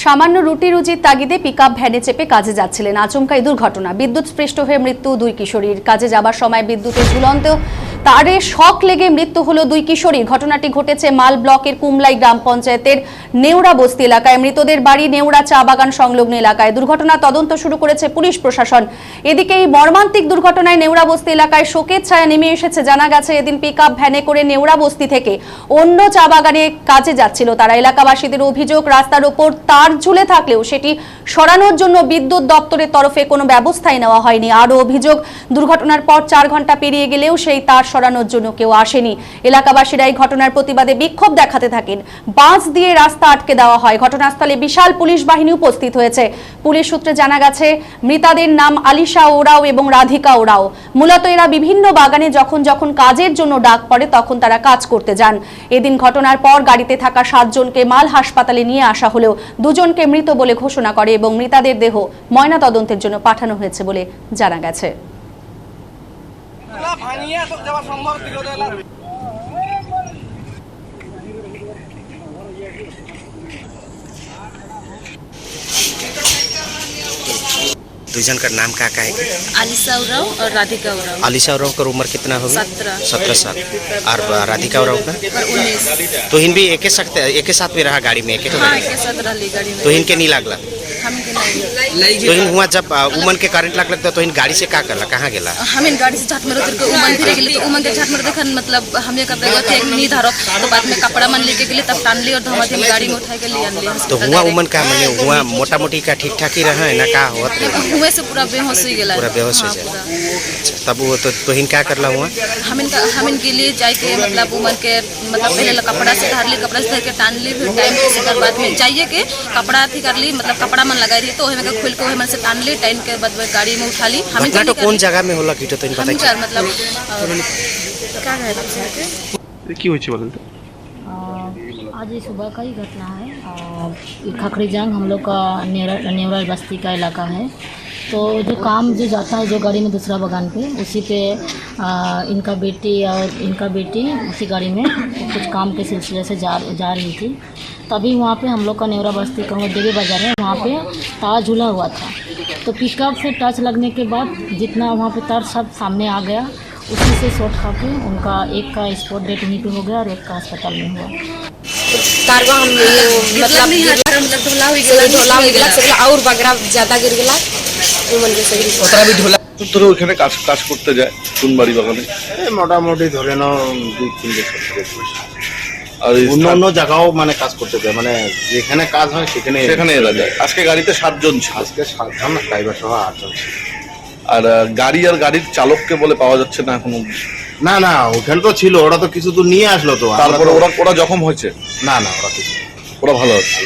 সামান্য রুটি রুজির তাগিদে পিকআপ ভ্যানে চেপে কাজে যাচ্ছিলেন, আচমকাই দুর্ঘটনা। বিদ্যুৎ স্পৃষ্ট হয়ে মৃত্যু দুই কিশোরীর। কাজে যাবার সময় বিদ্যুতের ঝুলন্ত তারে শক লেগে মৃত্যু হলো দুই কিশোরীর। ঘটনাটি ঘটেছে মাল ব্লকের কুমলাই গ্রাম পঞ্চায়েতের নেওড়া বস্তি এলাকায়। মৃতদের বাড়ি নেওড়া চা বাগান সংলগ্ন এলাকায়। দুর্ঘটনার তদন্ত শুরু করেছে পুলিশ প্রশাসন। এদিকে এই মর্মান্তিক দুর্ঘটনায় নেওড়া বস্তি এলাকায় শোকের ছায়া নেমে এসেছে। জানা গেছে এদিন পিকআপ ভ্যানে করে নেওড়া বস্তি থেকে অন্য চা বাগানে কাজে যাচ্ছিল তারা। এলাকাবাসীদের অভিযোগ, রাস্তার ওপর তার ঝুলে থাকলেও সেটি সরানোর জন্য বিদ্যুৎ দপ্তরের তরফে কোনো ব্যবস্থাই নেওয়া হয়নি। আরও অভিযোগ, দুর্ঘটনার পর 4 ঘন্টা পেরিয়ে গেলেও সেই তার সরানোর জন্য কেউ আসেনি। এলাকাবাসীরা এই ঘটনার প্রতিবাদে বিক্ষোভ দেখাতে থাকেন। বাঁশ দিয়ে রাস্তা আটকে দেওয়া হয়। ঘটনাস্থলে বিশাল পুলিশ বাহিনী উপস্থিত হয়েছে। পুলিশ সূত্রে জানা গেছে মৃতাদের নাম আলিশা ওরাও এবং রাধিকা ওরাও। মূলত এরা বিভিন্ন বাগানে যখন যখন কাজের জন্য ডাক পড়ে তখন তারা কাজ করতে যান। এদিন ঘটনার পর গাড়িতে থাকা 7 জনকে মাল হাসপাতালে নিয়ে আসা হলেও 2 জনকে মৃত বলে ঘোষণা করে এবং মৃতাদের দেহ ময়না তদন্তের জন্য পাঠানো হয়েছে বলে জানা গেছে। दुजन का नाम क्या है? आलिशा उराव और राधिका उराव। आलिशा उराव का उम्र कितना होगी? 17 साल। और राधिका उराव का? 19। तो हिन भी एक साथ में रहा गाड़ी में? एक साथ रही गाड़ी में। तो हिन के नहीं लागला? हमके नहीं। तो हिन हुआ जब उमन के करंट लगता तो हिन गाड़ी से का करला, कहाँ गेला? हमें गाड़ी से झाट मारो तो उमन फिर गेली तो उमन के झाट मारो देखन मतलब हमें कर देगा थे नहीं धारो तो बाद में कपड़ा मन लेके गेली तब टान ली और धमा थी गाड़ी में उठा के ले आन ली। तो हुआ उमन का माने हुआ मोटा मोटी का ठीक ठाक ही रहा है ना? का हुआ हुए से पूरा बेहोश हो गेला। पूरा बेहोश हो गया। तब वो तो हिन क्या करला हुआ? हमें के लिए जाए के मतलब उमन के मतलब पहले कपड़ा से धर ली, कपड़ा से धर के टान ली, फिर टाइम से बाद में जाइए के कपड़ा थी कर ली मतलब कपड़ा मन लगा रही तो हमें खुल के हमें से टान ली, टाइम के बाद गाड़ी में उठा ली। हमें तो कौन जगह में होला कीटो तो इन पता है मतलब क्या कहते কি হয়েছে বলেন তো? आज ये सुबह का ही घटना है। खखड़ी जंग हम लोग का नेवरा बस्ती का इलाका है। तो जो काम जो जाता है जो गाड़ी में दूसरा बगान पे उसी पे इनका बेटी उसी गाड़ी में कुछ काम के सिलसिले से जा रही थी। तभी वहाँ पे हम लोग का नेवरा बस्ती का देवी बाज़ार है, वहाँ पे तार झूला हुआ था। तो पिकअप से टच लगने के बाद जितना वहाँ पे तार सब सामने आ गया, उसी से शॉट खा के उनका एक का स्पॉट डेथ वहीं पे हो गया और एक का अस्पताल में हुआ। तारवा हम मतलब ढोला हो गया और बगरा ज़्यादा गिर गया उमन के सही ওতরা भी ঢোলা তোরা ওখানে কাজ করতে যায় চুনবাড়ি বাগানে মোটামুটি ধরে নাও 2-3 বছর ধরে। আর অন্য জায়গাও মানে কাজ করতে যায়, মানে যেখানে কাজ হয় সেখানে এরা যায়। আজকে গাড়িতে 7 জন ছিল। আজকে 7 জন ড্রাইভার সহ 8 জন ছিল। আর গাড়ির চালককে বলে পাওয়া যাচ্ছে না এখনো? না ওখানে তো ছিল, ওরা তো কিছু তো নিয়ে আসলো তো। তারপরে ওরা জখম হয়েছে? না ওরা কিছু, ওরা ভালো আছে।